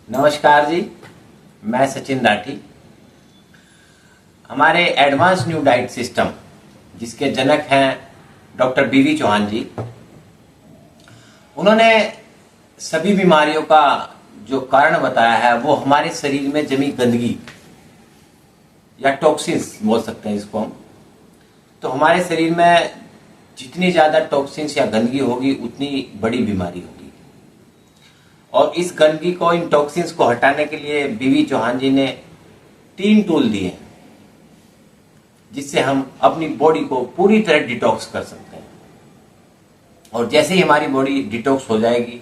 नमस्कार जी, मैं सचिन राठी। हमारे एडवांस न्यू डाइट सिस्टम जिसके जनक हैं डॉक्टर बीवी चौहान जी, उन्होंने सभी बीमारियों का जो कारण बताया है वो हमारे शरीर में जमी गंदगी या टॉक्सिन्स बोल सकते हैं इसको हम। तो हमारे शरीर में जितनी ज्यादा टॉक्सिन्स या गंदगी होगी उतनी बड़ी बीमारी होगी। और इस गंदगी को, इन टॉक्सिन्स को हटाने के लिए बीवी चौहान जी ने 3 टूल दिए हैं जिससे हम अपनी बॉडी को पूरी तरह डिटॉक्स कर सकते हैं। और जैसे ही हमारी बॉडी डिटॉक्स हो जाएगी,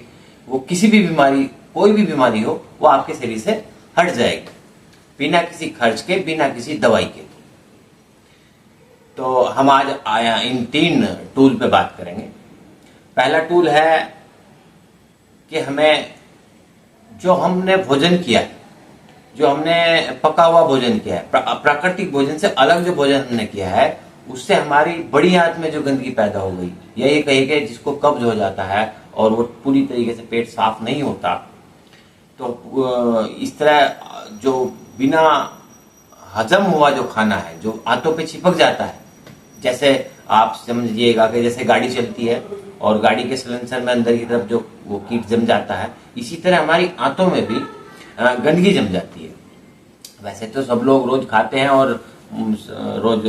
वो किसी भी बीमारी, कोई भी बीमारी हो, वो आपके शरीर से हट जाएगी बिना किसी खर्च के, बिना किसी दवाई के। तो हम आज इन 3 टूल पे बात करेंगे। पहला टूल है कि हमें जो हमने भोजन किया है, जो हमने पका हुआ भोजन किया है, प्राकृतिक भोजन से अलग जो भोजन हमने किया है, उससे हमारी बड़ी आंत में जो गंदगी पैदा हो गई, या ये कहिए जिसको कब्ज हो जाता है और वो पूरी तरीके से पेट साफ नहीं होता, तो इस तरह जो बिना हजम हुआ जो खाना है, जो आंतों पे चिपक जाता है, जैसे आप समझिएगा कि जैसे गाड़ी चलती है और गाड़ी के सिलेंसर में अंदर की तरफ जो वो कीट जम जाता है, इसी तरह हमारी आंतों में भी गंदगी जम जाती है। वैसे तो सब लोग रोज खाते हैं और रोज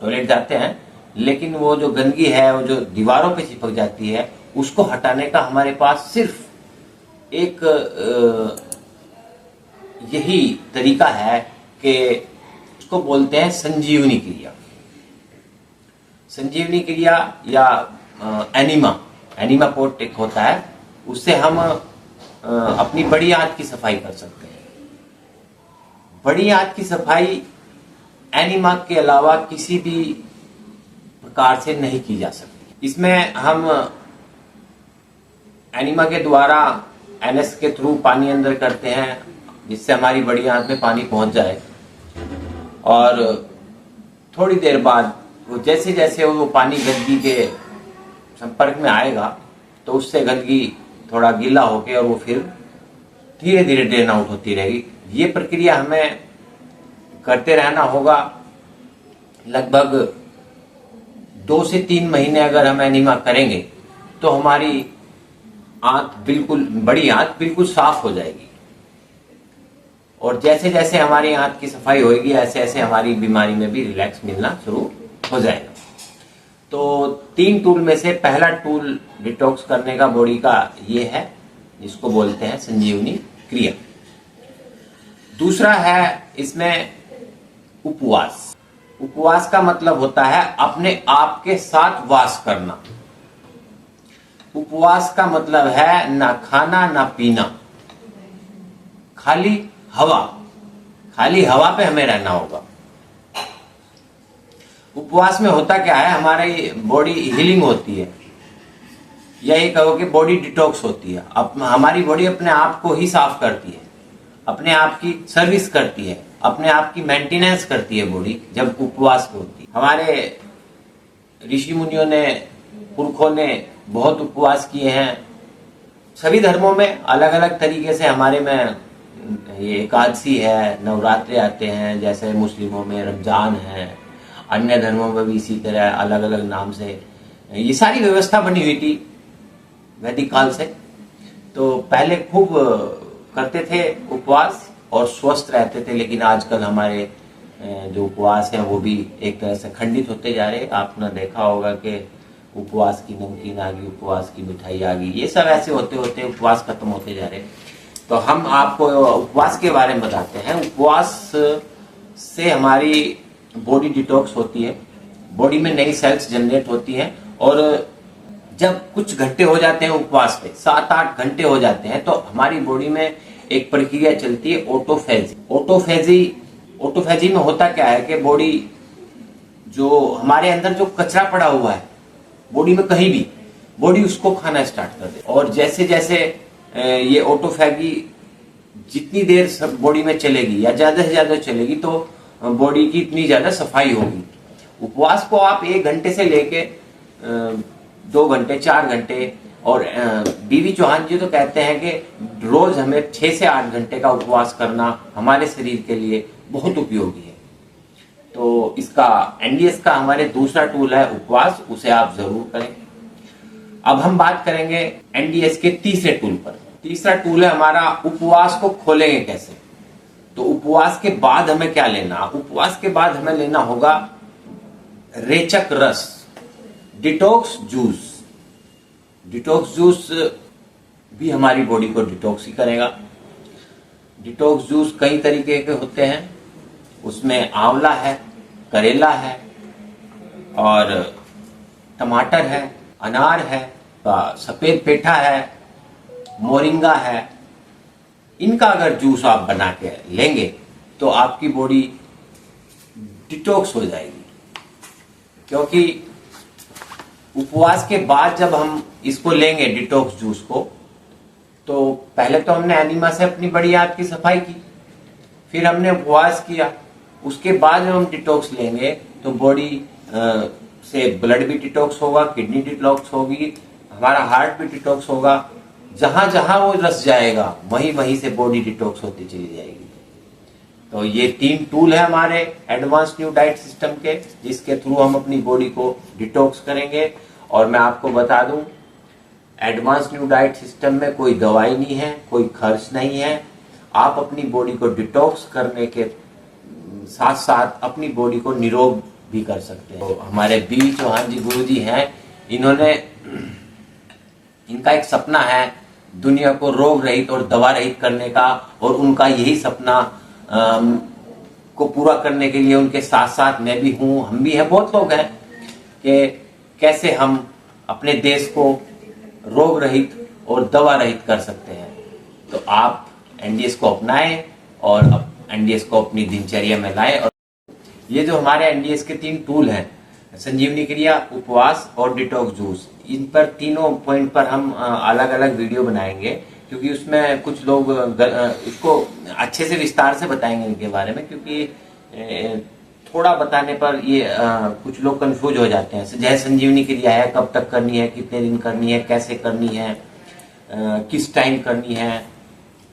टॉयलेट जाते हैं, लेकिन वो जो गंदगी है, वो जो दीवारों पे चिपक जाती है, उसको हटाने का हमारे पास सिर्फ एक यही तरीका है कि उसको बोलते हैं संजीवनी क्रिया। संजीवनी क्रिया या एनीमा पोट एक होता है, उससे हम अपनी बड़ी आंत की सफाई कर सकते हैं। बड़ी आंत की सफाई एनीमा के अलावा किसी भी प्रकार से नहीं की जा सकती। इसमें हम एनीमा के द्वारा एनएस के थ्रू पानी अंदर करते हैं, जिससे हमारी बड़ी आंत में पानी पहुंच जाए। और थोड़ी देर बाद वो जैसे जैसे वो पानी गंदगी के संपर्क में आएगा, तो उससे गंदगी थोड़ा गीला होके और वो फिर धीरे धीरे ड्रेन आउट होती रहेगी। ये प्रक्रिया हमें करते रहना होगा। लगभग 2 से 3 महीने अगर हम एनीमा करेंगे तो हमारी आंत बिल्कुल, बड़ी आंत बिल्कुल साफ हो जाएगी। और जैसे जैसे हमारी आंत की सफाई होगी, ऐसे ऐसे हमारी बीमारी में भी रिलैक्स मिलना शुरू हो जाएगा। तो 3 टूल में से पहला टूल डिटॉक्स करने का बॉडी का ये है, जिसको बोलते हैं संजीवनी क्रिया। दूसरा है इसमें उपवास। उपवास का मतलब होता है अपने आप के साथ वास करना। उपवास का मतलब है ना खाना ना पीना, खाली हवा पे हमें रहना होगा। उपवास में होता क्या है, हमारी बॉडी हीलिंग होती है, या ये कहो कि बॉडी डिटॉक्स होती है। हमारी बॉडी अपने आप को ही साफ करती है, अपने आप की सर्विस करती है, अपने आप की मेंटेनेंस करती है बॉडी, जब उपवास पे होती है। हमारे ऋषि मुनियों ने, पुरखों ने बहुत उपवास किए हैं। सभी धर्मों में अलग अलग तरीके से, हमारे में ये एकादशी है, नवरात्रे आते हैं, जैसे मुस्लिमों में रमजान है, अन्य धर्मों में भी इसी तरह अलग अलग नाम से ये सारी व्यवस्था बनी हुई थी वैदिक काल से। तो पहले खूब करते थे उपवास और स्वस्थ रहते थे, लेकिन आजकल हमारे जो उपवास है वो भी एक तरह से खंडित होते जा रहे। आपने देखा होगा कि उपवास की नमकीन आ गई, उपवास की मिठाई आ गई, ये सब ऐसे होते होते उपवास खत्म होते जा रहे। तो हम आपको उपवास के बारे में बताते हैं। उपवास से हमारी बॉडी डिटॉक्स होती है, बॉडी में नई सेल्स जनरेट होती हैं। और जब कुछ घंटे हो जाते हैं उपवास पे, 7-8 घंटे हो जाते हैं, तो हमारी बॉडी में एक प्रक्रिया चलती है ऑटोफेजी में होता क्या है कि बॉडी, जो हमारे अंदर जो कचरा पड़ा हुआ है बॉडी में कहीं भी, बॉडी उसको खाना स्टार्ट कर दे। और जैसे जैसे ये ऑटोफेगी जितनी देर सब बॉडी में चलेगी या ज्यादा से ज्यादा चलेगी, तो बॉडी की इतनी ज्यादा सफाई होगी। उपवास को आप 1 घंटे से लेके 2 घंटे, 4 घंटे और बीवी चौहान जी तो कहते हैं कि रोज हमें 6 से 8 घंटे का उपवास करना हमारे शरीर के लिए बहुत उपयोगी है। तो इसका एनडीएस का हमारे दूसरा टूल है उपवास, उसे आप जरूर करें। अब हम बात करेंगे एनडीएस के तीसरे टूल पर। तीसरा टूल है हमारा उपवास को खोलेंगे कैसे। तो उपवास के बाद हमें क्या लेना, उपवास के बाद हमें लेना होगा रेचक रस, डिटॉक्स जूस। डिटॉक्स जूस भी हमारी बॉडी को डिटॉक्स ही करेगा। डिटॉक्स जूस कई तरीके के होते हैं, उसमें आंवला है, करेला है और टमाटर है, अनार है, सफेद पेठा है, मोरिंगा है। इनका अगर जूस आप बना के लेंगे तो आपकी बॉडी डिटॉक्स हो जाएगी। क्योंकि उपवास के बाद जब हम इसको लेंगे डिटॉक्स जूस को, तो पहले तो हमने एनिमा से अपनी बड़ी आंत की सफाई की, फिर हमने उपवास किया, उसके बाद जब हम डिटॉक्स लेंगे तो बॉडी से ब्लड भी डिटॉक्स होगा, किडनी डिटॉक्स होगी, हमारा हार्ट भी डिटॉक्स होगा। जहां जहां वो रस जाएगा वहीं वहीं से बॉडी डिटॉक्स होती चली जाएगी। तो ये 3 टूल है हमारे एडवांस न्यू डाइट सिस्टम के, जिसके थ्रू हम अपनी बॉडी को डिटॉक्स करेंगे। और मैं आपको बता दूं, एडवांस न्यू डाइट सिस्टम में कोई दवाई नहीं है, कोई खर्च नहीं है। आप अपनी बॉडी को डिटॉक्स करने के साथ साथ अपनी बॉडी को निरोग भी कर सकते हैं। तो हमारे बीवी चौहान जी गुरु जी हैं, इनका एक सपना है दुनिया को रोग रहित और दवा रहित करने का, और उनका यही सपना को पूरा करने के लिए उनके साथ साथ मैं भी हूं, हम भी हैं, बहुत लोग हैं, कि कैसे हम अपने देश को रोग रहित और दवा रहित कर सकते हैं। तो आप एनडीएस को अपनाएं और एनडीएस को अपनी दिनचर्या में लाएं। और ये जो हमारे एनडीएस के 3 टूल हैं, संजीवनी क्रिया, उपवास और डिटॉक्स जूस, इन पर तीनों पॉइंट पर हम अलग अलग वीडियो बनाएंगे, क्योंकि उसमें कुछ लोग इसको अच्छे से विस्तार से बताएंगे इनके बारे में, क्योंकि थोड़ा बताने पर ये कुछ लोग कंफ्यूज हो जाते हैं। जैसे संजीवनी क्रिया है, कब तक करनी है, कितने दिन करनी है, कैसे करनी है, किस टाइम करनी है।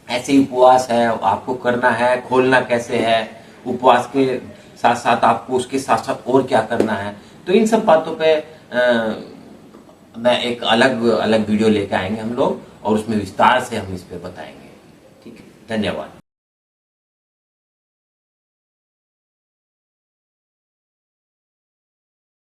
ऐसे ही उपवास है, आपको करना है, खोलना कैसे है, उपवास के साथ साथ आपको उसके साथ साथ और क्या करना है। तो इन सब बातों पे मैं एक अलग अलग वीडियो लेके आएंगे हम लोग, और उसमें विस्तार से हम इस पे बताएंगे। ठीक है, धन्यवाद।